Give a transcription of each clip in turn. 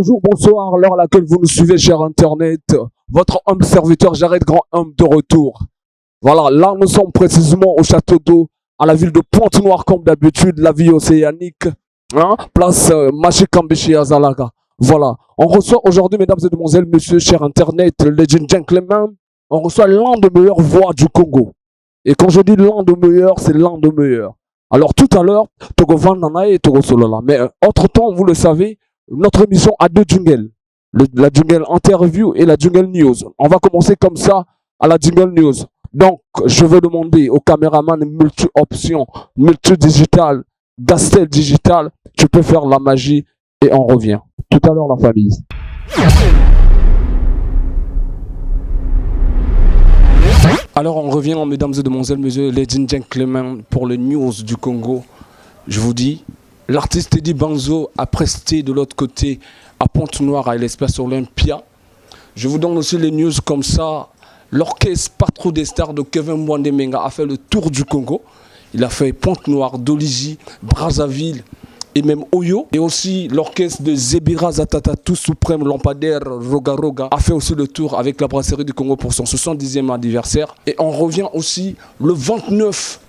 Bonjour, bonsoir, l'heure à laquelle vous nous suivez, cher Internet. Votre homme serviteur, Jared Grand Homme de retour. Voilà, là nous sommes précisément au château d'eau, à la ville de Pointe-Noire, comme d'habitude, la vie océanique. Hein? Place Maché Kambichi Azalaga. Voilà, on reçoit aujourd'hui, mesdames et demoiselles, messieurs, cher Internet, ladies and gentlemen, on reçoit l'un des meilleures voix du Congo. Et quand je dis l'un des meilleurs, c'est l'un des meilleurs. Alors tout à l'heure, Togo Van Nana et Togo Solola. Mais entre-temps, vous le savez, notre émission a deux jingles. La jingle interview et la jingle news. On va commencer comme ça à la jingle news. Donc, je veux demander au caméraman multi-option, multi-digital, Gastel digital, tu peux faire la magie et on revient. Tout à l'heure, la famille. Alors, on revient, mesdames et demoiselles, messieurs, ladies and gentlemen, pour les news du Congo. Je vous dis, l'artiste Eddie Banzo a presté de l'autre côté à Pointe-Noire, à l'Espace Olympia. Je vous donne aussi les news comme ça. L'orchestre Patro des Stars de Kevin Mwandemenga a fait le tour du Congo. Il a fait Pointe-Noire, Doligi, Brazzaville et même Oyo. Et aussi l'orchestre de Zebira Zatata, tout suprême lampadaire Roga Roga, a fait aussi le tour avec la brasserie du Congo pour son 70e anniversaire. Et on revient aussi le 29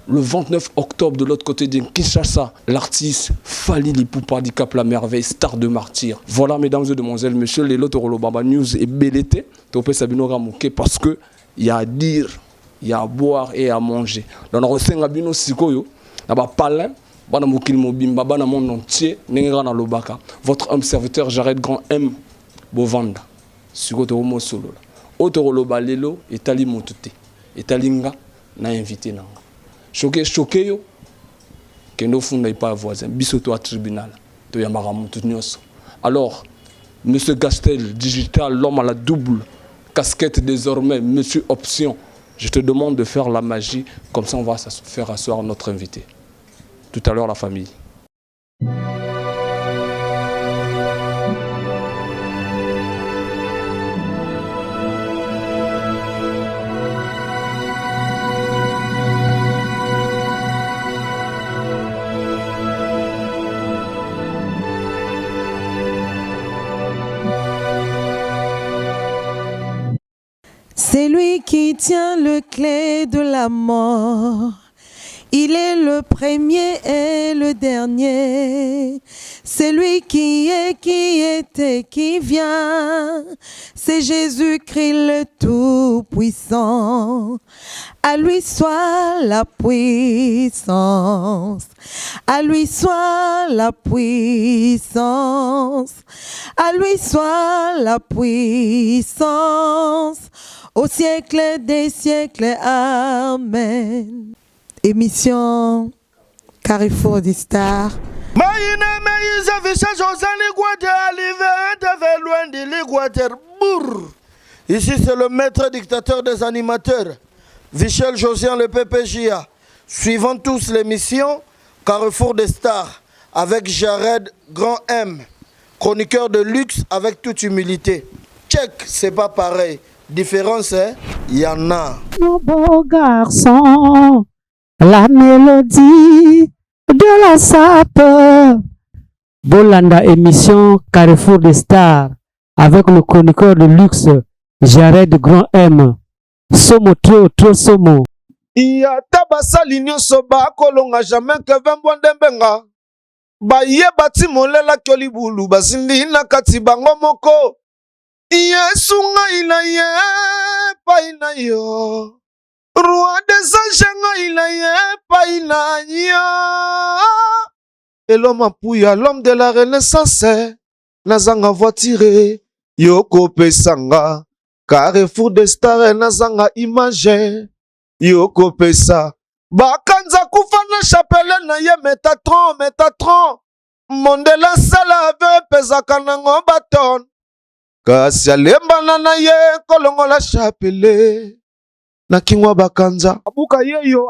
octobre de l'autre côté de Kinshasa, l'artiste Fali Lipupa du Cap La Merveille, star de martyr. Voilà, mesdames et demoiselles, messieurs, les lots de Baba News et Belete, Topé Sabino Ramouké, parce que il y a à dire, il y a à boire et à manger. Dans le recin Abino Sikoyo, là-bas, Palin, Bana Moukil Mobimba, Bana Monde entier, Nengra Lobaka. Votre homme serviteur, Jared Grand M. Bovanda. Sikoto Homo Solo. Otoro Balelo, et Tali Moutute. Et Talinga, n'a invité Nanga. Choqué yo, que nos fonds n'aient pas voisin, bisoto à tribunal, de Yamaramu tout nyos. Alors, monsieur Gastel, digital, l'homme à la double casquette désormais, monsieur Option, je te demande de faire la magie, comme ça on va faire asseoir notre invité. Tout à l'heure, la famille. C'est lui qui tient le clé de la mort. Il est le premier et le dernier. C'est lui qui est, qui était, qui vient. C'est Jésus-Christ le Tout-Puissant. À lui soit la puissance. À lui soit la puissance. À lui soit la puissance. Au siècle des siècles, Amen. Émission Carrefour des Stars. Ici c'est le maître dictateur des animateurs, Vichel Josian le PPJA. Suivons tous l'émission Carrefour des Stars avec Jared Grand M, chroniqueur de luxe avec toute humilité. Check, c'est pas pareil. Différence, hein? Y en a. Mon beau garçon, la mélodie de la sape. Bolanda émission Carrefour des Stars avec le chroniqueur de luxe Jared Grand M. Somo trop somo. Iya tabasa l'union ba kolonga jamais Kevin Mwandemenga. Ba ye bati molela kyolibulu basindi na kati bango moko. Yesu ngai na ye pai na yo. Roi des anges ngai na ye pai na yo. Et l'homme appuya, l'homme de la renaissance, nazanga voiture, yoko pesanga, Carrefour des Stars, nazanga image, yoko pesa. Bakanza kufana chapelle na ye Metatron, mondela sala ave pesa kanango baton. Kasi alembana na ye kolongo la chapelle. Na kingwa bakanza abuka yeyo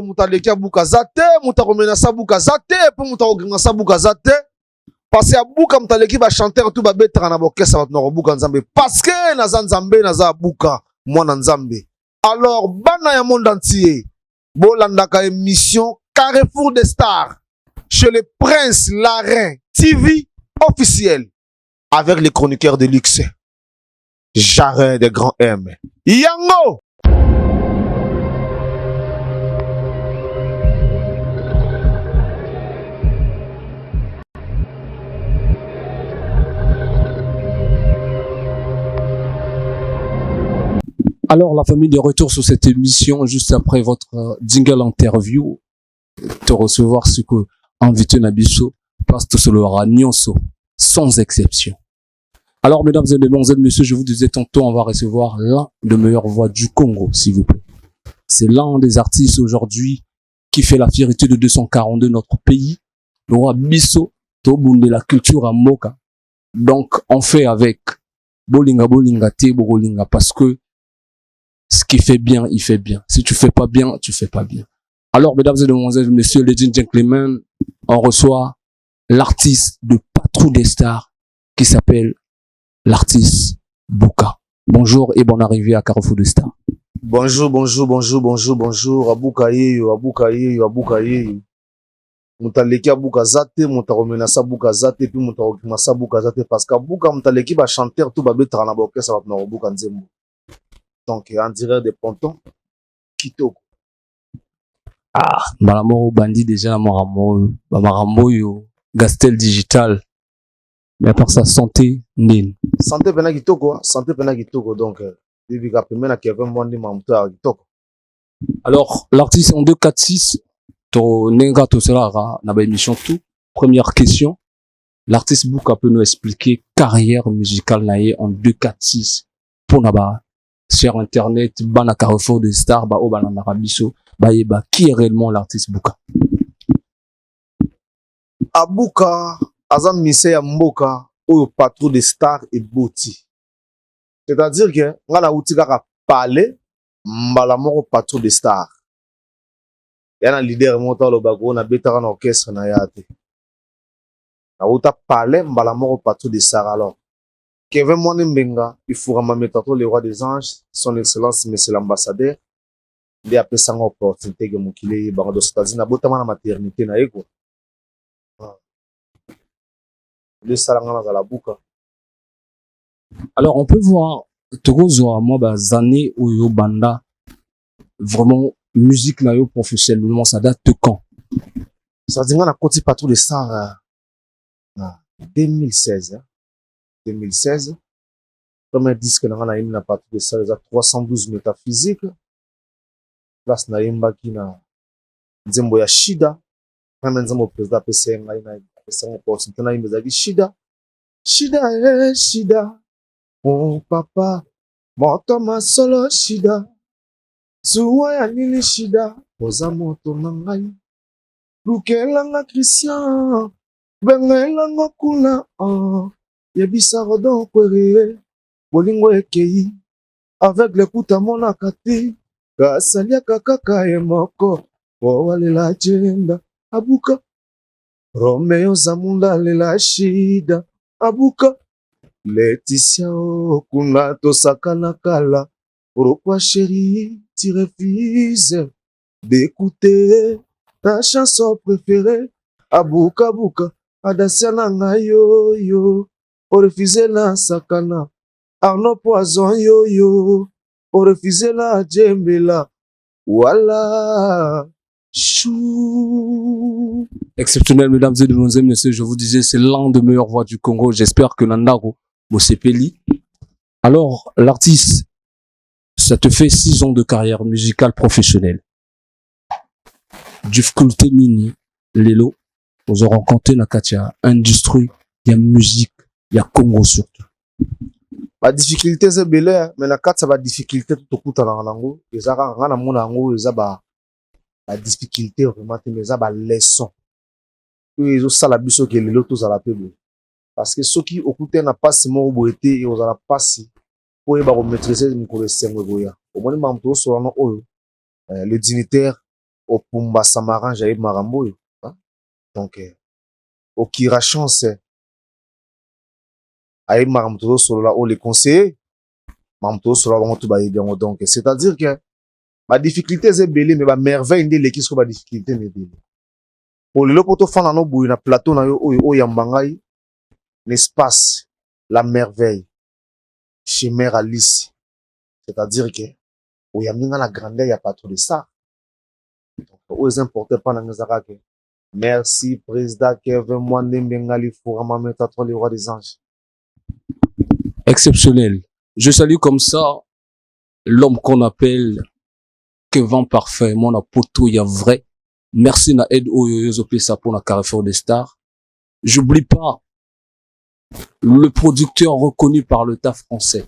mutaleki abuka zate mutakomena sabuka zate po mutakogenga sabuka zate parce abuka mutaleki ba chanteur tout ba betaka na bokesa bat na kobuka nzambe parce que naza nzambe naza abuka mwana nzambe. Alors bana ya monde entier bolandaka émission Carrefour des Stars chez le Prince Larin TV officiel avec les chroniqueurs de luxe. Jarin de Grand M. Yango! Alors, la famille, de retour sur cette émission, juste après votre jingle interview, te recevoir ce que invité Nabiso passe tout sur le Nyonso, sans exception. Alors, mesdames et mesdemoiselles, messieurs, je vous disais tantôt, on va recevoir l'un des meilleures voix du Congo, s'il vous plaît. C'est l'un des artistes aujourd'hui qui fait la fierté de 242 de notre pays, le roi Bisso, Tobunde, la culture à Moka. Donc, on fait avec Bolinga Te Bolinga, parce que ce qui fait bien, il fait bien. Si tu fais pas bien, tu fais pas bien. Alors, mesdames et mesdemoiselles, messieurs, ladies and gentlemen, on reçoit l'artiste de Patrouille des Stars qui s'appelle l'artiste Bouka. Bonjour et bonne arrivée à Carrefour des Stars. Bonjour, bonjour, bonjour, bonjour, bonjour. Abuka yeyo, abuka yeyo, abuka yeyo. Mutaleki abuka zate, mutaromena sa buka zate, puis mutarokima sa buka zate, parce qu'abuka mutaleki ba chanteur tout ba betra na boke sa ba buka nzembo. Donc, en dirait des pontons, kitoko. Ah, Malamoro bandit déjà Marambo yo, Gastel Digital. Mais à part ça, santé, nil. Santé pena kitoko, santé pena kitoko. Donc, depuis qu'après maintenant Kevin Mwandi Mamouta kitoko. Alors, l'artiste en 246, to nenga to sera na ba émission tout. Première question. L'artiste Bouka peut nous expliquer carrière musicale naie en 246 pour naba sur internet, bana Carrefour des Stars, ba o bana Narabiso, ba yeba qui est réellement l'artiste Bouka. Abuka, azam mise ya mboka, oyo Patrouille des Stars et boti. C'est-à-dire que, nga na uti kaka parler, mbala moko Patrouille des Stars. Yana leader monta lo bago, na betaka na orchestre na yate. Na uta parler, mbala moko Patrouille des Stars alors. Kevin Mwani Mbenga, il faut Metato, le roi des anges, son excellence, monsieur l'ambassadeur. Il a appelé ça une opportunité que mon kilé, Barado Stazina, na botama na maternité na eko. Le salangana za la bouka. Alors, on peut voir, Togozo, moi, Zané ou Banda, vraiment, musique na yo professionnellement, ça date de quand? Ça dit, on a continué Patrouille des Stars, 2016, hein. 2016. Premier disque na ngana na Patrouille des Stars, 312 métaphysiques. Place na yemba ki na nzembo ya Shida. Premier nzembo président PCN na PCN opportunité na yemba ki Shida. Shida Shida. Oh papa, moto masolo Shida. Zuwa ya nini Shida. Oza moto na ngai. Lukelanga Christian. Bengelanga kuna oh. Yebisa rodon kwere, bolingo ekei, avec le kuta mona kati, kasalia kakaka emoko, walela jenda, abuka, Romeo Zamunda lela Shida, abuka, Laetitia okuna tosaka na kala, pourquoi chérie, tu refuses d'écouter ta chanson préférée, abuka, abuka, adasia na ngai yo yo. Pour refuser la sakana, Arnaud Poison yo-yo, pour refuser la djembela, voilà, chou. Exceptionnel, mesdames et mesdemoiselles, messieurs, je vous disais, c'est l'un des meilleures voix du Congo. J'espère que Nandaro Mosepeli. Alors, l'artiste, ça te fait 6 ans de carrière musicale professionnelle. Difficulté nini, Lelo, vous aurez rencontré na katia, industrie, il y a musique, il y a Congo surtout. La difficulté c'est belé, mais la carte ça va difficulté tout au coup dans lango. Les arabes ngana mona ngo les aba la difficulté vraiment mais aba leçon. Ils ont ça la biso que les lotos à la pebe. Parce que ceux qui occupent na passe mo boité et aux la passe pour y ba maîtriser mon connaissance goya. Au moins mamto sur no oyo le dignitaire au Pumba Samaran Jaïb Marambo. Donc au Kira chance aïe maramto sur la haut les conseillers maramto sur la bango tout ba bien donc c'est-à-dire que ma difficulté c'est belé mais ma merveille ndé l'équipe sur ma difficulté n'est belé pour le poto fan na no boui na plateau na yo oyo yambangai l'espace, la merveille, chimère Alice. C'est-à-dire que, où il y a la grandeur, il n'y a pas trop de ça. Aux importés pas dans les merci, président Kevin Mwande Bengali Fourama Métatron, les rois des anges. Exceptionnel. Je salue comme ça l'homme qu'on appelle Kevin Parfait, mon apoto, il y a vrai. Merci na aide au Yozopesa pour la Carrefour des Stars. J'oublie pas le producteur reconnu par l'État français,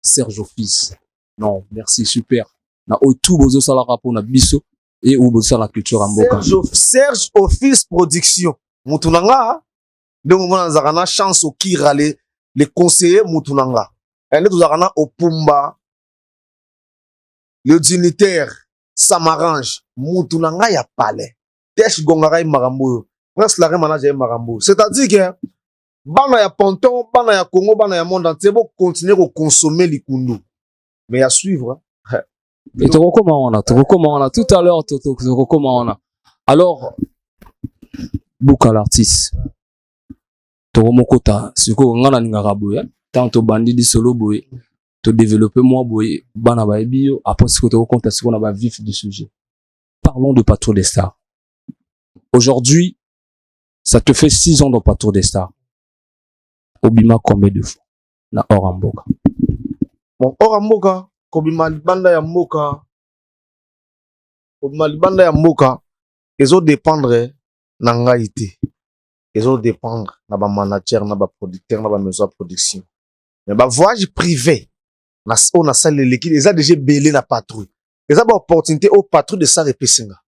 Serge Office. Non, merci, super. Na Otu Bozo Salara pour na Bisso et Obosa la culture en Boka. Serge Office Production. Moutounanga, donc on a une chance au Kira, les conseillers Moutounanga. Et nous avons au Pumba, le dignitaire, ça m'arrange. Moutounanga, ya palais. Tesh Gongara Marambo. Presque la manager Marambo. C'est-à-dire que, bana ya Ponton, bana ya Congo, bana ya monde entier, bon continuer à consommer les kundu. Mais à suivre, hein. Et tu recommandes, tout à l'heure, tu recommandes. Alors, Bouka l'artiste. Tu recommandes, c'est quoi, on a n'ingara boye, tant tu bandit di solo boye, tu développer moi boye, bana ba bio, après ce que tu recommandes, c'est qu'on a ba vif du sujet. Parlons de Patrouille des Stars. Aujourd'hui, ça te fait 6 ans dans Patrouille des Stars. Obima combien de fois? Na Oramboka. Bon, Oramboka, Kobima Libanda ya Mboka. Kobima Libanda ya Mboka, ils ont dépendre na ngaïté. Ils ont dépendre na ba manager, na ba producteur, na ba maison de production. Mais ba voyage privé, on a ça l'équipe, ils ont déjà belé na patrouille. Ils ont ba opportunité au patrouille de ça repesinga.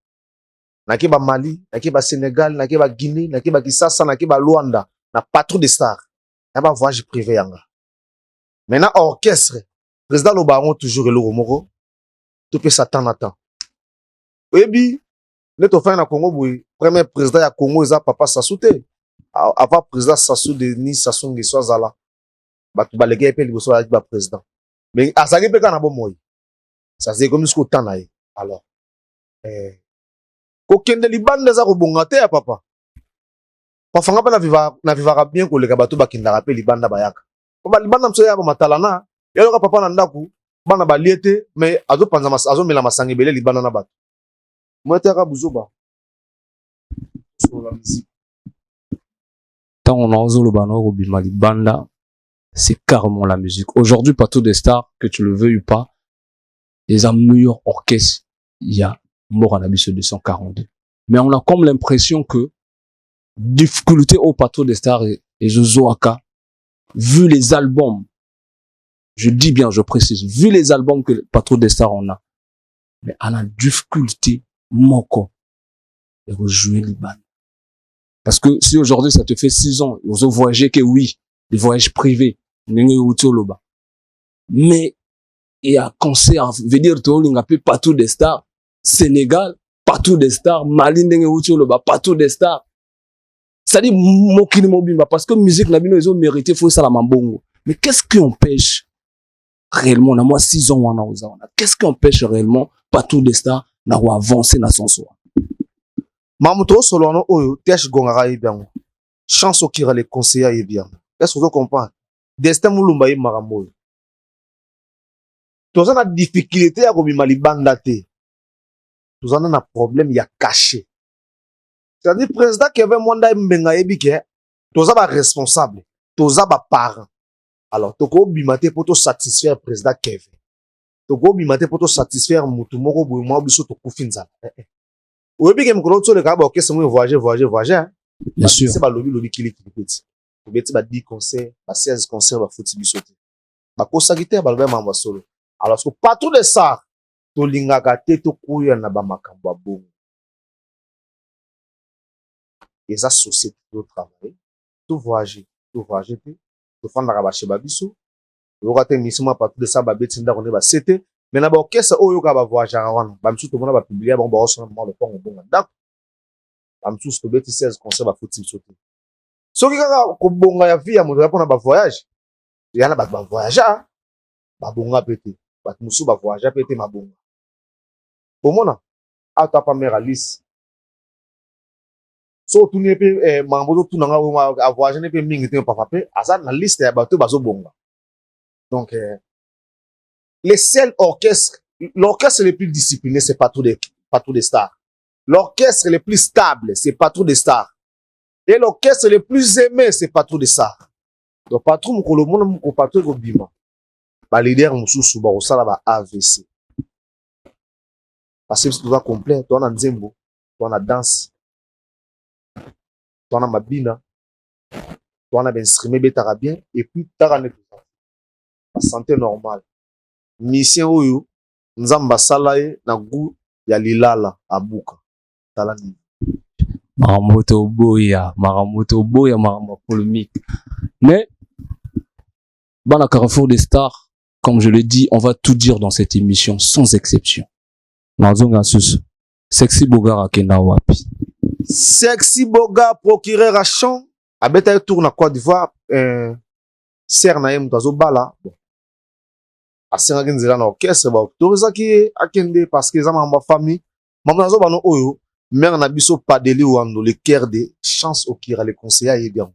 Naki ba Mali, naki ba Sénégal, naki ba Guinée, naki ba Kisasa, naki ba Luanda, na patrouille de stars. Il y a un voyage privé. Maintenant, orchestre, président le baron toujours le Romoro, tout peut s'attendre à temps. Et puis, nous avons fait un Congo, premier président du Congo, c'est Papa Sassouté. Avant président Sassou Denis, Sassou Nguesso Zala, tu vas léguer le président. Mais à ça, il y a un bon mot. Ça, c'est comme ce qu'on a. Alors, aucun de l'Iban des Arobongate, papa. Pafanga pa na vivara bien ko leka bato bakinda rappel libanda bayaka. Ba libanda mso ya ba matalana, yalo ka papa na ndaku, bana ba liete mais azo panza azo mela masangi belé libanda na bato. Mwete ka buzoba. Sur la musique. Tant on a osé le banner au Bima Libanda, c'est carrément la musique. Aujourd'hui, Patrouille des Stars, que tu le veuilles ou pas, les meilleurs orchestres, il y a Moranabiso 242. Mais on a comme l'impression que difficulté au Patrouille des Stars et Zozoaka, vu les albums, je dis bien, je précise, vu les albums que Patrouille des Stars on a, mais on a difficulté, moko, de rejouer Liban. Parce que si aujourd'hui ça te fait 6 ans, vous avez voyagé que oui, des voyages privés, mais il y a concert, veut dire tout le monde Patrouille des Stars, Sénégal, Patrouille des Stars, Mali, Patrouille des Stars. C'est-à-dire, mokini mobimba, parce que musique nabino, ils ont mérité, faut ça la mambongo. Mais qu'est-ce qui empêche réellement, on a moi 6 ans, on a, qu'est-ce qui empêche réellement, Patrouille des Stars, d'avoir avancé dans son soi? Mamuto Solano, oyo, Tesh Gongara bien. Chance au kira les conseillers bien. Est-ce que vous comprenez? Destin Moulumba y marambo. Tous en a difficulté à Robima Libanda te. Tous en a un problème, il y a caché. C'est-à-dire, président Kevin Mwanda Mbenga Ebike, tous en a responsable, tous en a parent. Alors, toko bimate pour te satisfaire président Kevin. Toko bimate pour te satisfaire Moutoumoro Boumou Biso Toko Finza. Ou bien que nous le cas, ok, c'est moi voyager. Bien sûr. C'est pas lobby qui petit. Ou bien c'est 10 concerts, 16 concerts, fouti bisoté. Ba kosa guitare ba ba mamba solo. Alors, ce que pas tout de ça, to lingaka te to kuya na ba makambo bongo. Et ça société de travail, tout voyager, tout faire la rabache babiso. Vous avez mis moi partout de ça, ba betinda on est ba c'était. Mais na ba orchestre oyo ka ba voyager wana. Ba msu to mona ba publier ba osso na le pont bongo. D'accord. Ba msu to beti 16 concert ba fouti bisoté. Soki kaka ko bonga ya vie ya moto na ba voyage. Yana ba voyager. Ba bonga pété. Ba musu ba voyager pété ma bonga. Au mona, ata pa mère Alice. so tuni pe mambo to nanga a voyager ne pe mingi te papa pe asa na liste ya bato bazo bonga. Donc les seuls orchestres, l'orchestre le plus discipliné c'est pas tous des stars. L'orchestre le plus stable c'est pas tous des stars. Et l'orchestre le plus aimé c'est pas tous des stars. Donc patron mukolo mona muko patron ko bima. Ba leader mususu ba osala ba AVC. Parce que tout va complet, toi na nzembo, toi na danse, toi na mabina, toi na instrument betara bien et puis tara ne la santé normale. Mission oyo nzamba sala ye na goût ya lilala abuka. Tala ni. Maramoto boya, polémique. Mais dans la Carrefour des Stars, comme je le dis, on va tout dire dans cette émission sans exception. Nazonga susu. Sexy Boga akenda wapi? Sexy Boga procureur à champ abeta tourne na Côte d'Ivoire ser na yem tazo bala bon asenga kinzela na orchestre ba autoriza ki akende parce que za mamba famille mama nazo bano oyo mère na biso Padeli Wando le cœur de chance au kira le conseiller ye bien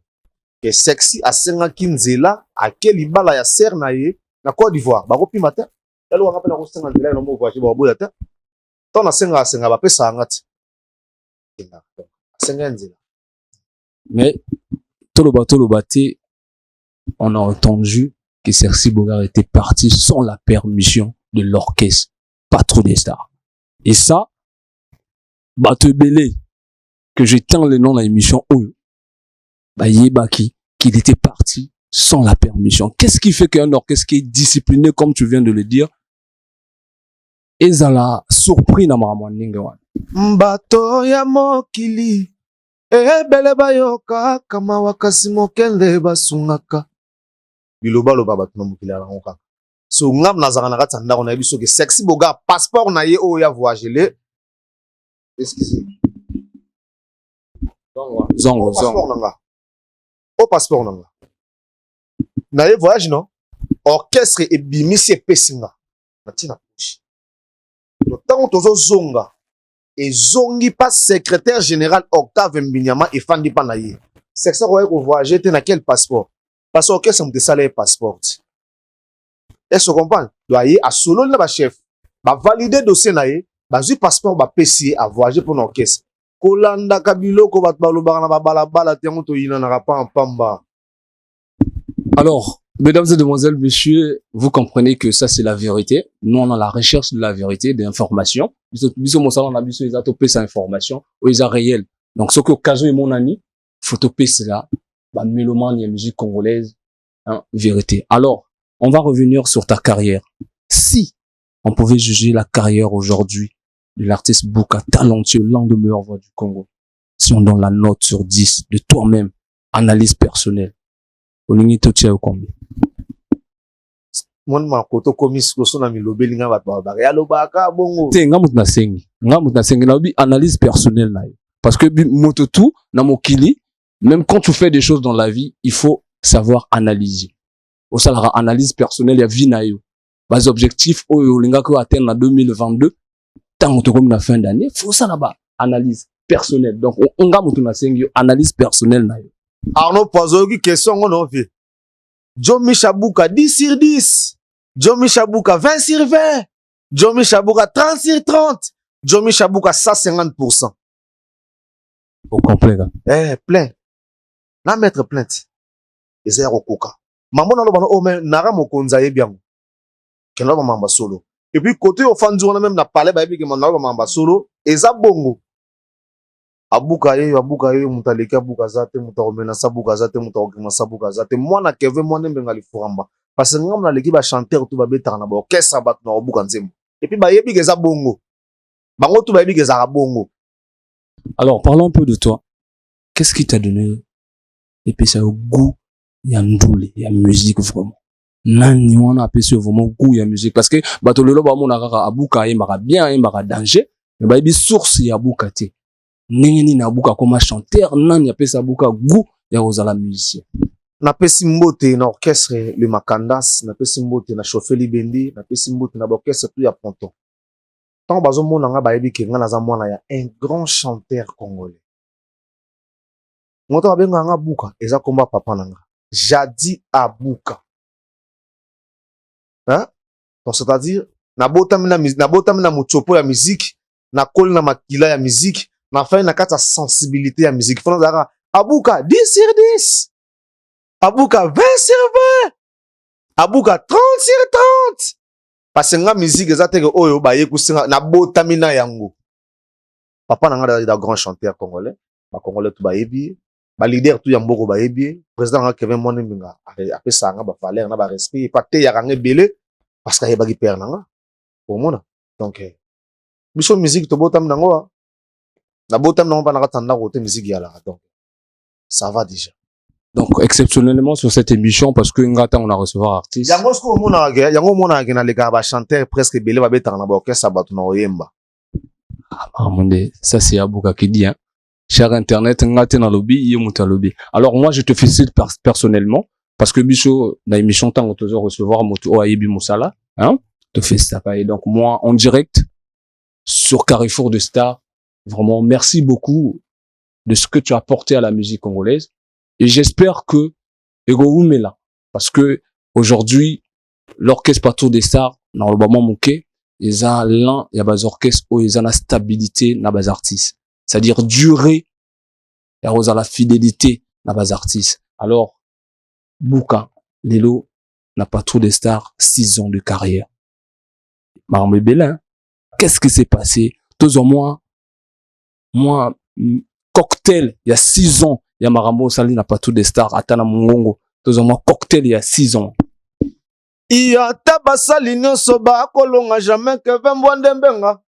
que sexy asenga kinzela akeli bala ya ser na ye na Côte d'Ivoire ba kopima te yalo wanga pe na kosenga nzela no mo voyager ba boya te tona senga ba pesa ngati mais Tolobate, on a entendu que Sexy Bogart était parti sans la permission de l'orchestre Patron des Stars. Et ça, Bato Belé, que j'éteins le nom de l'émission Oyo, Yebaki, qu'il était parti sans la permission. Qu'est-ce qui fait qu'un orchestre qui est discipliné, comme tu viens de le dire, et ça l'a surpris dans ma Ningawan? Mbato ya mokili ebele bayoka kama wakasi mokende basungaka biloba loba bato na mokili ala ngoka so ngam nazaka na kati ndako na biso ke Sexy Boga passeport na ye oyo ya voyager le excusez zongo passeport nanga na ye voyage non orchestre ebimisi epesinga natina pushi tango tozo zonga et zongi pas secrétaire général Octave Mbinyama et Fandi Panaye. C'est ça qu'on va voyager na quel passeport? Parce que ça me décale passeport. Est-ce que vous comprenez? Doyer à solo na ba chef, ba valider dossier na ye, ba zu passeport ba PC à voyager pour l'orchestre. Kolanda kabilo ko bat balo bana ba bala bala tengo to yina na pa en pamba. Alors, mesdames et demoiselles, messieurs, vous comprenez que ça c'est la vérité. Nous on a la recherche de la vérité, d'informations. Biso mon salon, on a biso ils a topé sa information, ou ils a réel. Donc ce que Kazo et mon ami, faut topé cela, bah mélomane et musique congolaise, hein, vérité. Alors, on va revenir sur ta carrière. Si on pouvait juger la carrière aujourd'hui de l'artiste Bouka, talentueux, l'un des meilleures voix du Congo, si on donne la note sur 10 de toi-même, analyse personnelle, olingi totia au combien? Mon makoto komis koso na milobeli nga bato ba ya lobaka bongo te nga mutu na sengi na bi analyse personnelle na yo parce que moto tout na mokili même quand tu fais des choses dans la vie il faut savoir analyser au salara analyse personnelle ya vie na yo bas objectifs oyo linga ko atteindre na 2022 tant to comme na fin d'année faut ça là-bas analyse personnelle donc nga mutu na sengi yo analyse personnelle na yo Arnaud Pozogi question on en fait Jomi Chabuka 10 sur 10 Jomi Chabuka 20 sur 20 Jomi Chabuka 30 sur 30 Jomi Chabuka 150%. Au complet là. Plein na mettre plainte ezaya kokoka maman na lobana o mais nara mokonza ye bien kena ba mamba solo et puis côté ofandi on a même na parler ba yebi ke manara ba mamba solo eza bongo abuka ye mutaleki abuka zate mutaromena sabuka zate mutarokima sabuka zate mwana keve mwana mbengali furamba parce que ngam na leki ba chanteur tout ba betaka na ba orchestre bat na obuka nzembo et puis ba yebi ke za bongo bango tout ba yebi ke za bongo. Alors parlons un peu de toi. Qu'est-ce qui t'a donné et puis ça au goût ya ndule ya musique vraiment nani wana apesi vraiment goût ya musique parce que bato lelo ba mona kaka abuka ye maka bien ye maka danger mais ba yebi source ya abuka te nini na abuka comme chanteur nani apesi abuka goût ya ozala musicien. Napesi mbote na orchestre le Makandas, napesi mbote na Chauffeur Bendi, napesi mbote na orchestre tout ya Ponton. Tant bazo mona nga ba yebi ke nga naza mwana ya un grand chanteur congolais. moto abenga nga Buka eza komba papa nanga Jadi Abuka. Hein? Donc c'est-à-dire nabotami na mutsopo ya musique, na koli na makila ya musique, na fa na kata sensibilité ya musique. Fona zaka Abuka 10 sur 10. Abuka 20 sur 20. Abuka 30 sur 30. Parce que nga musique ezateke oyo ba yekusinga na botami na yango. Papa nanga da grand chanteur congolais, ba congolais tout ba yebi. Ba leader tout ya mboko ba yebi, président nga Kevin Moninga apesa nga ba valeur na ba respect pa te ya nga belé parce que yeba ki père nanga pour mona. Donc biso musique to botam nango na botam nango pa na katanda ko te musique ya la. Donc ça va déjà. Donc exceptionnellement sur cette émission parce que ngata on a recevoir artiste. Yango sko mona ke na les gars ba chanteur presque belé ba betanga na ba orchestre ba na oyemba. Ah mon dieu, ça c'est Abuka qui dit hein. Cher Internet, ngate na lobby, yemuta lobby. Alors moi, je te félicite personnellement parce que biso na émission tant que recevoir moto Ayebi Moussala, hein, te félicite pas. Et donc moi, en direct sur Carrefour de Star, vraiment merci beaucoup de ce que tu as apporté à la musique congolaise. Et j'espère que Ego là, parce que aujourd'hui, l'orchestre Partout des Stars, dans le moment manqué, ils ont l'un, il y a des orchestres où ils ont la stabilité, na bas artistes. C'est-à-dire durer, et à la fidélité, na bas artistes. Alors, Buka, Lelo, n'a pas trop de stars, 6 ans de carrière. Marmé Bélin, qu'est-ce qui s'est passé? Tous en moi, cocktail, il y a 6 ans, il y a Marambo Sali, n'a pas trop de stars, Atana Mungongo, tous en moi, cocktail, il y a 6 ans. Iyata basali nyonso bakolonga jamais Kevin Bwandembenga.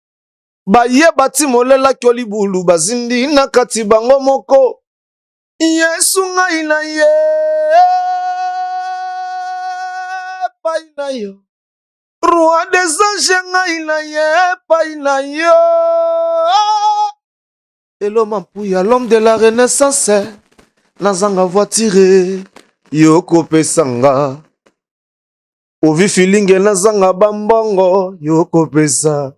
Baye bati molela kyoli bulu bazindi na kati bango moko. Yesu ngai na ye pai na yo. Roi des anges ngai na ye pai na yo. Elo Mampuya, l'homme de la renaissance, nazanga voiture yoko pesanga. Ovi filinge nazanga bambongo yoko pesa.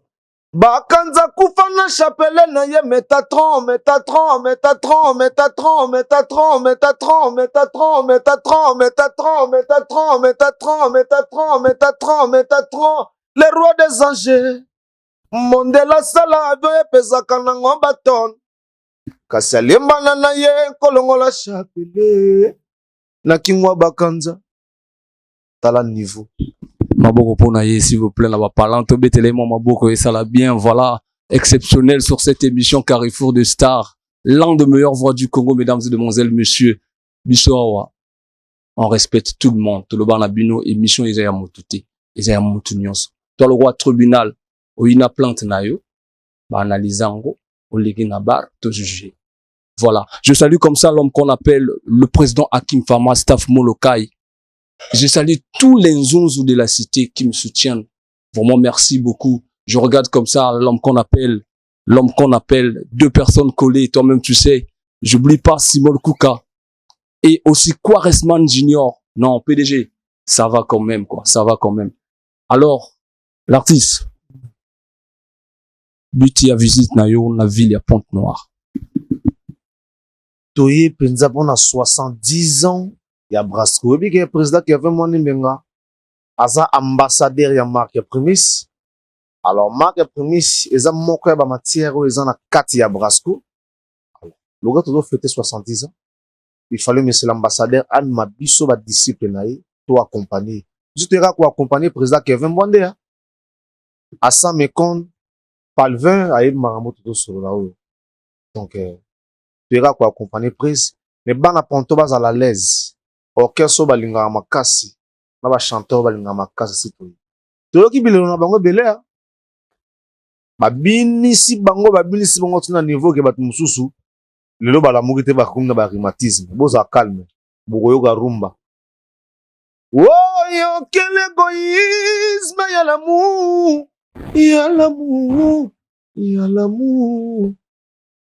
Bakanza kufa na chapelle na ye Métatron, Métatron, Métatron, Métatron, Métatron, Métatron, Métatron, Métatron, Métatron, Métatron, Métatron, Métatron, Métatron, Métatron, les rois des anges. Mondela sala ave pesaka nango baton. Kasi alembana na ye kolongola chapelle. Na kingwa bakanza. Tala niveau. Maboko pona ye, s'il vous plaît, là bas parlant to betelemo maboko et ça la bien, voilà, exceptionnel sur cette émission Carrefour de Stars, l'un des meilleures voix du Congo, mesdames et demoiselles, messieurs. Bissoawa, on respecte tout le monde, tout le bar bino émission Isaiah Moutouté, Isaiah Moutounyos. Toi le roi tribunal, où il a plante nayo, ba analysango, au ligina bar, te juger. Voilà. Je salue comme ça l'homme qu'on appelle le président Hakim Fama, staff Molokai. Je salue tous les zonzous de la cité qui me soutiennent. Vraiment, merci beaucoup. Je regarde comme ça l'homme qu'on appelle 2 personnes collées. Toi-même, tu sais. J'oublie pas Simon Kouka. Et aussi Quaresman Junior. Non, PDG. Ça va quand même, quoi. Ça va quand même. Alors, l'artiste. Buti à visite na yo, na ville à Pointe-Noire. Toye penza pona 70 ans. Ya Brasco, et puis président Kevin Moninga, aza ambassadeur ya marque Primis. Alors marque Primis, eza moko ya ba matière o eza na kati ya Brasco. Alors, le gars toujours fêté 70 ans. Il fallait monsieur l'ambassadeur an mabiso ba disciple na ye to accompagner. Juste era ko accompagner président Kevin Mwandea. Asa Mekon Palvin a eu Marambo tout sur là haut. Donc tu era ko accompagner prise, mais bana ponto bas à la l'aise. Orchestre balinga makasi na ba chanteur balinga makasi sito toyoki bilelo na bango belea babinisi bango tina niveau ke batu mususu lelo balamuki te bakomi na ba rhumatisme boza calme bokoyoka rumba oh quel égoïsme ya l'amour ya l'amour ya l'amour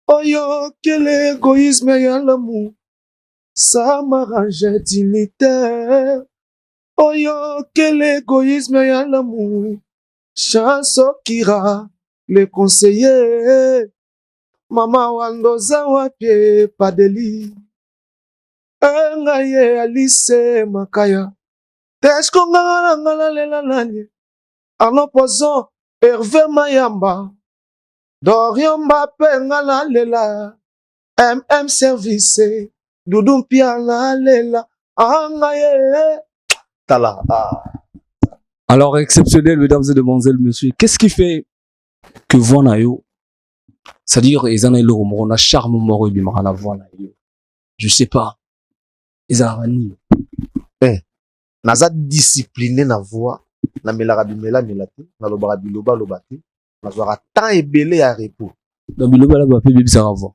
oh quel égoïsme ya l'amour. Ça m'arrange utilitaire. Oh yo, quel égoïsme y'a l'amour. Chanson Kira, les conseillers. Maman Wandoza wapie, pas de lit. Ngaye Alice Makaya. Tesko ngala lela nani. Arnaud Poisson, Hervé Mayamba. Dorian Mbappé ngala lela. MM Service. Doudou Piala lela. Ngaye. Tala. Alors, exceptionnel, mesdames et demoiselles, messieurs. Qu'est-ce qui fait que Vonayo, c'est-à-dire, ils en ont le on a charme moro et bimara Vonayo. Je sais pas. Ils en ont naza discipliné na voix na melaka bimela melati na lobaka biloba lobati nazwaka temps ebele ya repos dans biloba la ba pe bibisa ravo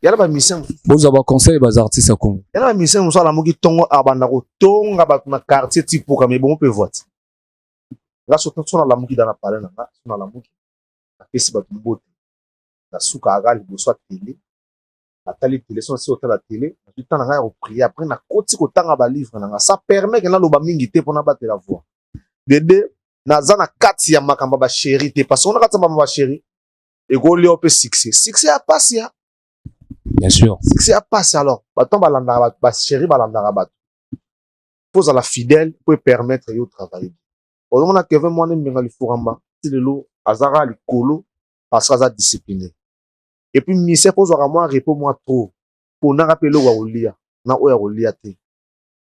yala ba mission boza ba conseil ba artistes à Congo yala ba mission so la moki tongo abanda ko tonga ba na quartier tipo ka me bon pe vote la soto so na la moki dana parler na so na la moki na pesi ba tumbote na suka agali bo so télé la télé so si hôtel la télé du temps na prier après na koti ko tanga ba livre na ça permet que na loba mingi te pona battre la voix dede naza na kati ya makamba ba chéri te parce qu'on a kati ba chéri et go leo pe succès a passé bien sûr succès a passé alors baton balanda ba chéri balanda ba pose à la fidèle pour permettre yo travailler au moment que Kevin Mwane mengali furamba tilelo azara likolo parce que ça discipliné et puis ministère pose à moi repos moi trop pour na rappeler wa olia na oya olia te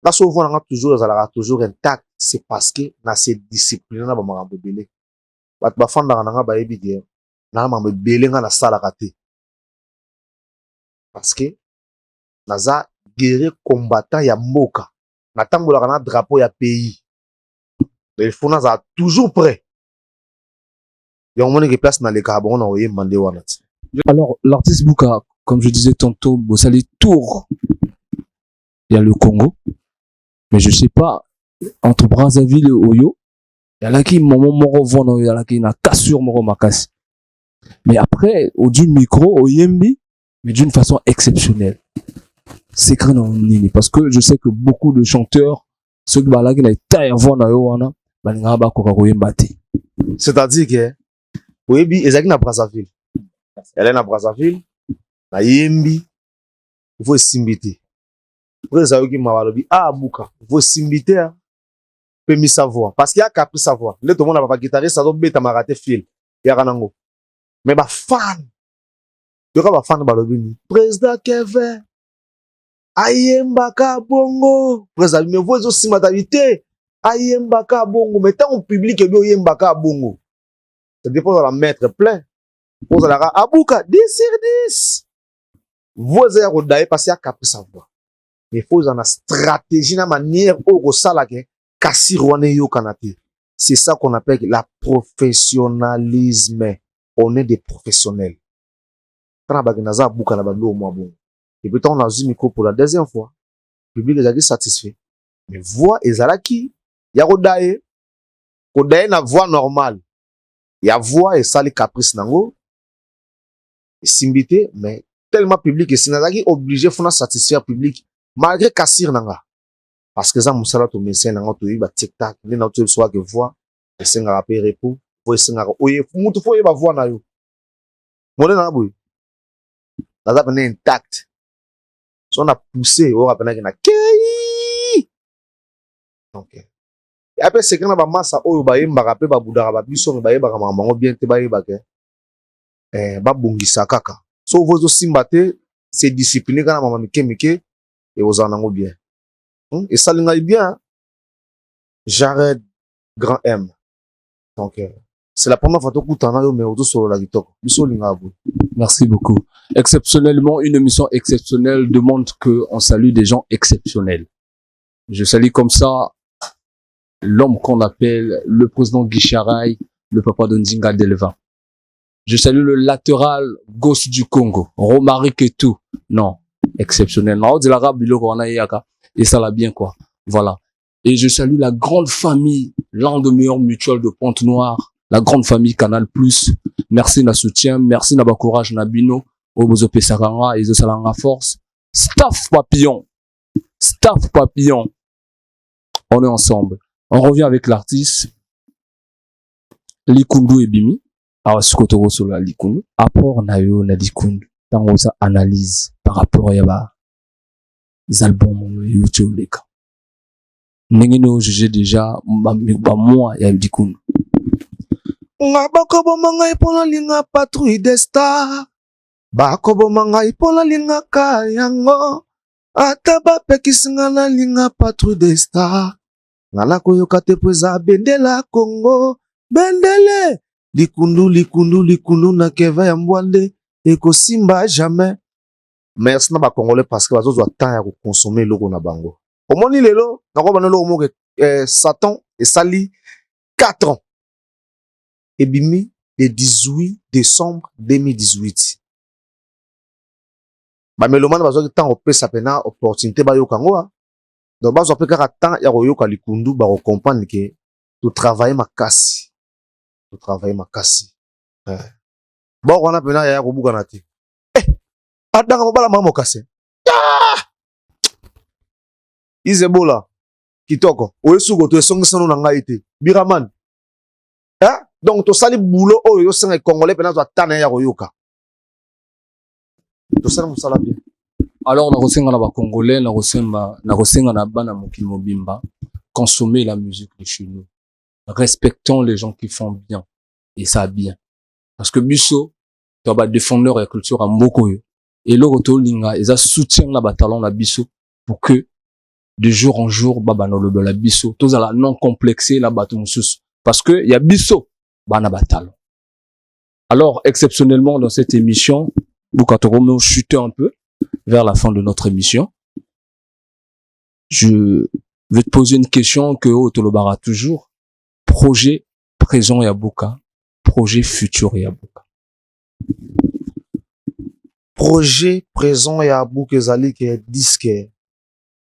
là souvent on a toujours intact c'est parce que na c'est discipliné na ba makambo belé bat ba fanda nga ba yebi dia na makambo belé nga na sala raté parce que naza guerrier combattant ya mboka na tambola na drapeau ya pays mais il faut naza toujours prêt ya on que place na le carbone na oye mandé wana. Alors l'artiste Bouka comme je disais tantôt Bossali Tour il y a le Congo mais je sais pas entre Brazzaville et Oyo il y a là qui moment moro vono il y a là qui na cassure moro makasi mais après au du micro au yembi mais d'une façon exceptionnelle c'est crâne en nini parce que je sais que beaucoup de chanteurs ceux qui là qui na taille vono yo wana balinga ba koka ko yembate c'est-à-dire que oyebi ezaki na Brazzaville elle est na Brazzaville na yembi il faut simbiter pour ça qui m'a balobi Bouka il faut simbiter pe mi savoir parce qu'il y a qu'à savoir le tout le monde a pas guitariste ça doit beta maraté fil ya kanango mais ba fan yo ka ba fan balobi ni président Kevin ayemba ka bongo président mais vous aussi matalité ayemba ka bongo mais tant au public bi oyemba ka bongo ça dépend de la mettre plein vous allez à Bouka 10 sur 10 vous allez redailler parce qu'il y a qu'à savoir mais il faut en stratégie na manière au sala ke kasi rwane yo kanate c'est ça qu'on appelle la professionnalisme on est des professionnels kana baginaza Bouka na bando mo bon et puis on a eu micro pour la deuxième fois le public est déjà satisfait mais voix ezalaki ya redailler na voix normale ya voix et sali caprice nango et simbité mais tellement public et sinazaki obligé faut satisfaire public malgré cassir nanga parce que ça musala to médecin nanga to ba tic-tac ni na to soit que voix et senga rapper repos faut senga oye mutu faut ba voix na yo mona na boy na za bene intact so on a poussé au rapena na kei donc et après c'est quand ba massa oyo ba yemba rapper ba budara ba biso ba yeba kama bango bien te ba yeba ke ba bongisa kaka so vous aussi mbaté c'est discipliné kana mama mike et aux en bien. Et ça l'engaille bien. Jared Grand M. Donc, c'est la première fois que tu as mais autour sur la guitare. Merci beaucoup. Exceptionnellement, une émission exceptionnelle demande qu'on salue des gens exceptionnels. Je salue comme ça l'homme qu'on appelle le président Guicharaï, le papa de Ndinga Delva. Je salue le latéral gauche du Congo, Romaric et tout. Non. Exceptionnellement. Et ça l'a bien, quoi. Voilà. Et je salue la grande famille, l'un des meilleurs mutuels de Pointe-Noire, la grande famille Canal+. Merci na soutien, merci na courage na bino, obozo pesaranga, et salanga force. Staff Papillon. On est ensemble. On revient avec l'artiste, Likundu et Bimi. Alors, ce qu'on sur la Likundu. Apport na yo na Likundu. Dans sa analyse par rapport à albums YouTube les cas. N'engino juger déjà ba moi ya dikunu. Nga bakobo mangai pona linga patrouille des stars. Bakobo mangai pona linga kayango. Ata bapekisinga na linga patrouille des stars. Ngala koyoka te pweza bendela Congo. Bendele likundu na keva ya mbwande ekosimba jamais. Merci na ba congolais parce que bazozo temps ya ko consommer loko na bango. Omoni lelo nako bana loko moke Satan et sali 4 ans. Ebimi le 18 décembre 2018. Ba melomane bazo temps opesa pena opportunité ba yokango. Donc bazo pe kaka temps ya koyoka likundu ba comprendre que tu travailler makasi. Tu travailler makasi. Bon on a pena ya ko buka na te. Adanga mobala mamo kase. Izebola kitoko oyesuko to esongisano na ngai te biraman donc to sali boulot oyo yo senga congolais pena to atana ya koyoka to sala musala bien. Alors na kosenga na ba congolais na kosenga na bana mokili mobimba consommer la musique de chez nous, respectons les gens qui font bien et ça bien parce que biso to ba défendeur ya culture a mboko yo et le retour linga eza soutien na ba talent na biso pour que de jour en jour baba no lobe la biso tous ala non complexé la bato mususu parce que y a biso bana batalo. Alors exceptionnellement dans cette émission Bukatoro chuter un peu vers la fin de notre émission. Je vais te poser une question que Otolobara toujours. Projet présent Yabuka, projet futur Yabuka. Projet présent Yabuka ezali ke disque.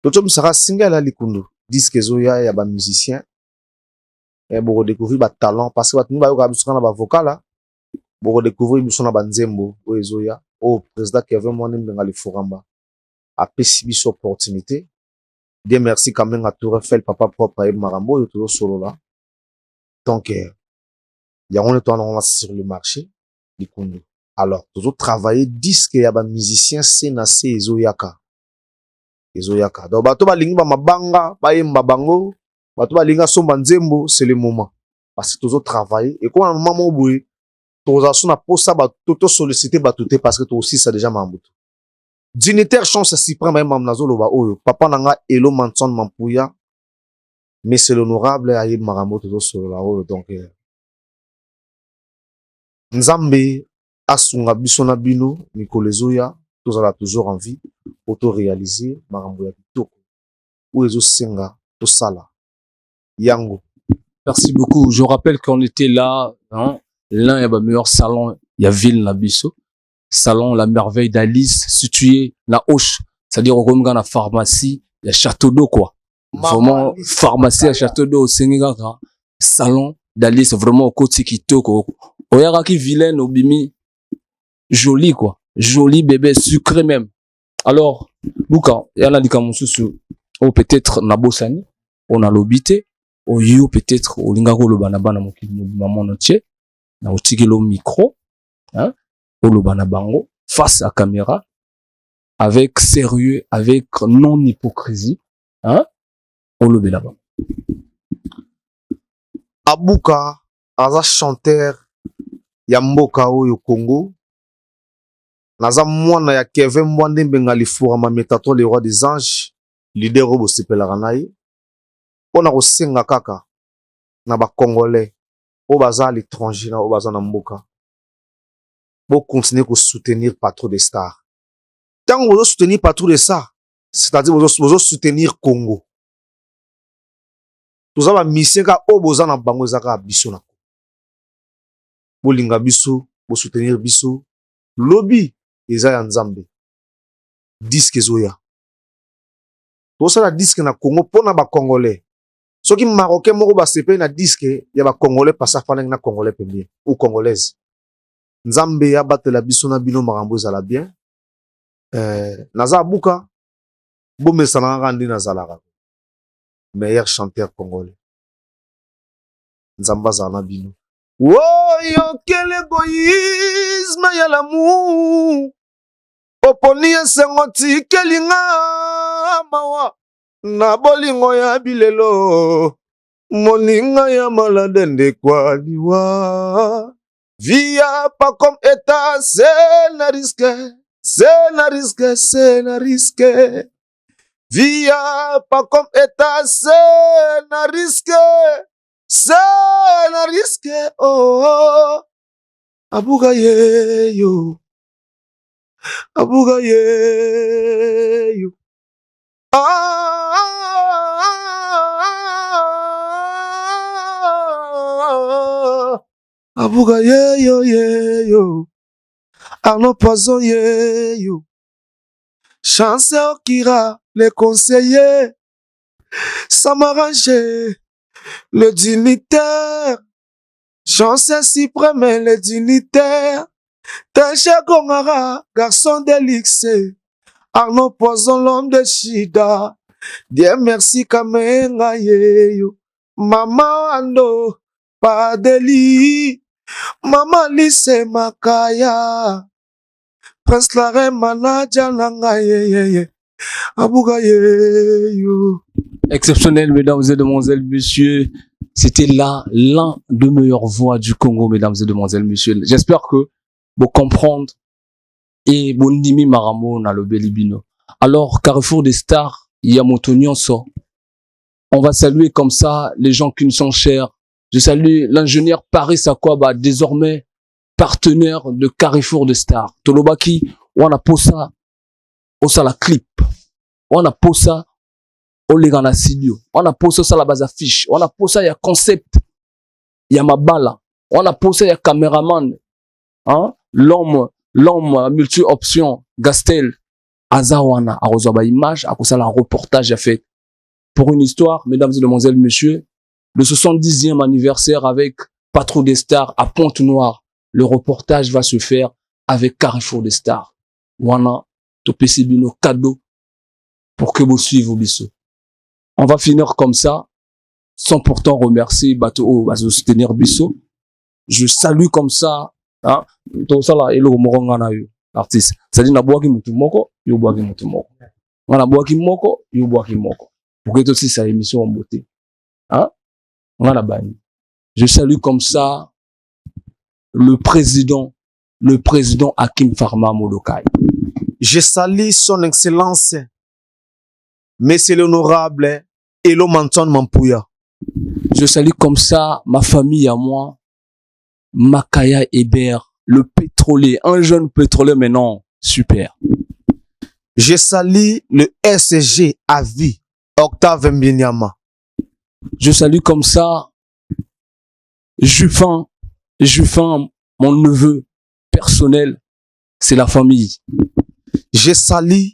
Toto msara single la likundu. Disque zoya ya ba musicien. Et pour découvrir ba talent parce que batuni ba yoka biso na ba vocal là. Pour découvrir biso na ba nzembo o ezoya. O président Kevin Mwani Mbengali Furamba. A pesi biso opportunité. Dieu merci quand même à Tour Eiffel papa propre et Marambo yo toujours solo là. Donc ya on est en sur le marché likundu. Alors toujours travailler disque ya ba musicien c'est na se ezoyaka. Ezoyaka. Donc bato balingi ba mabanga ba yemba bango, bato balinga somba nzembo, c'est le moment. Parce que toujours travailler et comme un moment boui, toujours na posa ba toto solliciter ba touté parce que toi aussi ça déjà mambuto. Dignitaire chance si prend même mamnazo loba oyo. Papa nanga Elo Manson Mampuya. Mais c'est l'honorable Ayib Marambo toujours sur la oyo donc Nzambe asunga bisona bino Nikolezoya tous ala toujours en vie auto-réaliser Marambo ya kitoko ou ezo senga to sala yango. Merci beaucoup. Je rappelle qu'on était là, hein, l'un des meilleurs salons, il y a Ville Nabiso, salon La Merveille d'Alice, situé la Hoche, c'est-à-dire au Romga la pharmacie, il y a Château d'eau quoi. Vraiment pharmacie à Château d'eau, Sénégal, salon d'Alice, vraiment au côté kitoko. Oyaraki vilaine au bimi, joli quoi, joli bébé sucré même. Alors, Luka, il y a des kamususu, ou peut-être Nabosani, on a l'obité, ou you peut-être, ou lingako le banabana mon entier, na otigelo micro, hein, ou le banabango, face à caméra, avec sérieux, avec non-hypocrisie, hein, ou le belaba. Abuka, aza chanteur, Yamboka oyo Congo, naza mwana ya Kevin Mwande Mbengali Furamba Metato le roi des anges leader obo sepelaka na ye pona kosenga kaka na ba congolais o baza à l'étranger na o baza na mboka bo continuer ko soutenir Patrouille des Stars tant vous soutenir Patrouille des Stars c'est-à-dire vous soutenir Congo tous ba mission ka o boza na bango ezaka biso na bo linga biso bo soutenir biso lobby eza ya Nzambe disque zoya to sala disque na Congo pona ba congolais soki marocain moko ba sepe na disque ya ba congolais passa fana na congolais pembie ou congolaise Nzambe ya batela biso na bino marambo ezala bien naza buka bo mesana ngandi nazalaka meilleur chanteur congolais Nzamba za na bino oh yo quel égoïsme ya l'amour Poponi esengo tikeli nga mawa na bolingo ya bilelo moninga ya malade ndekwa liwa via pas comme état c'est na risque via pas comme état c'est na risque oh abuga yeyo abuga yeyo Arnaud Poisson yeyo Chance Okira les conseillers Samaranger le dignitaire Chance suprême le dignitaire Taché Gongara garçon d'Elix Arnaud Poisson l'homme de Shida Dieu merci Kamenga yeyo Maman Ando Padeli Maman Lise Makaya Prince Lare Manaja Nanga ye Abuga yeyo. Exceptionnel, mesdames et demoiselles, messieurs. C'était là l'un des meilleures voix du Congo, mesdames et demoiselles, messieurs. J'espère que vous comprenez et vous n'imez maramo na le belibino. Alors, Carrefour des Stars, il y a Montonion-So. On va saluer comme ça les gens qui nous sont chers. Je salue l'ingénieur Paris Sakwaba, désormais partenaire de Carrefour des Stars. Tolobaki, on a posa, on a la clip, on a posa, on les gana studio, on a posa ça la base affiche, on a posa il y a concept, il y a mabala, on a posa il y a caméraman, hein, l'homme multi-option, Gastel, Azawana, a reçu la image, a ça la reportage a fait. Pour une histoire, mesdames et demoiselles, messieurs, le 70e anniversaire avec Patrouille des Stars à Pointe-Noire. Le reportage va se faire avec Carrefour des Stars. Wana, topesi bino cadeau pour que vous suivez vos bisous. On va finir comme ça, sans pourtant remercier Bateau, va soutenir Bissot. Je salue comme ça, hein, tout ça là, elo morongana yu, artiste. C'est-à-dire, na boaki mutu moko, yo boaki mutu moko. Na boaki moko, yo boaki moko. Pour que aussi sa émission en beauté. Hein? Je salue comme ça le président Hakim Farma Molokai. Je salue son excellence, Monsieur l'honorable Elo Manton Mampouya. Je salue comme ça ma famille à moi, Makaya Hébert, le pétrolier, un jeune pétrolier maintenant, super. Je salue le SG à vie, Octave Mbinyama. Je salue comme ça Juffin, mon neveu personnel, c'est la famille. Je salue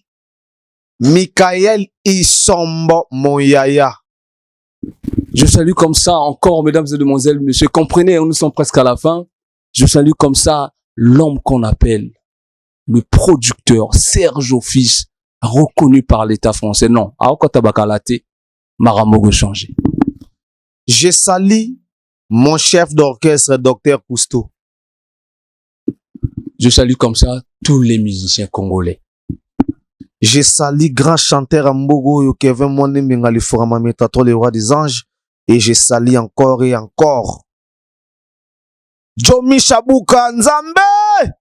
Michael Isombo Moyaya. Je salue comme ça encore, mesdames et demoiselles, messieurs, comprenez, nous sommes presque à la fin. Je salue comme ça l'homme qu'on appelle le producteur Serge Office, reconnu par l'État français. Non, à Okotabakalate, Maramogo changé. Je salue mon chef d'orchestre, Dr Cousteau. Je salue comme ça tous les musiciens congolais. Je salue grand chanteur Ambogo, Kevin Mwene Mengali Foramami Tato, le roi des anges. Et je salue encore et encore Jomi Chabuka Nzambe.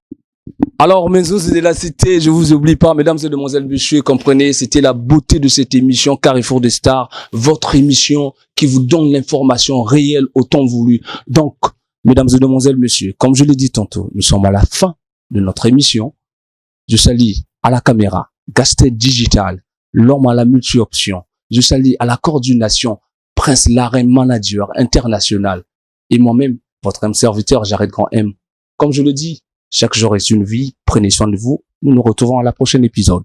Alors, mes os de la cité, je vous oublie pas, mesdames et demoiselles, messieurs, comprenez, c'était la beauté de cette émission Carrefour des Stars, votre émission qui vous donne l'information réelle au temps voulu. Donc, mesdames et demoiselles, messieurs, comme je l'ai dit tantôt, nous sommes à la fin de notre émission. Je salue à la caméra, Gastel Digital, l'homme à la multi-option. Je salue à la coordination, Prince Lare Manager International. Et moi-même, votre M serviteur, Jared Grand M. Comme je le dis, chaque jour est une vie. Prenez soin de vous. Nous nous retrouvons à la prochaine épisode.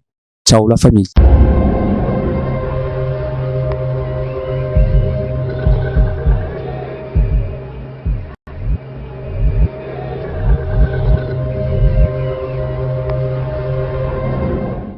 Ciao la famille.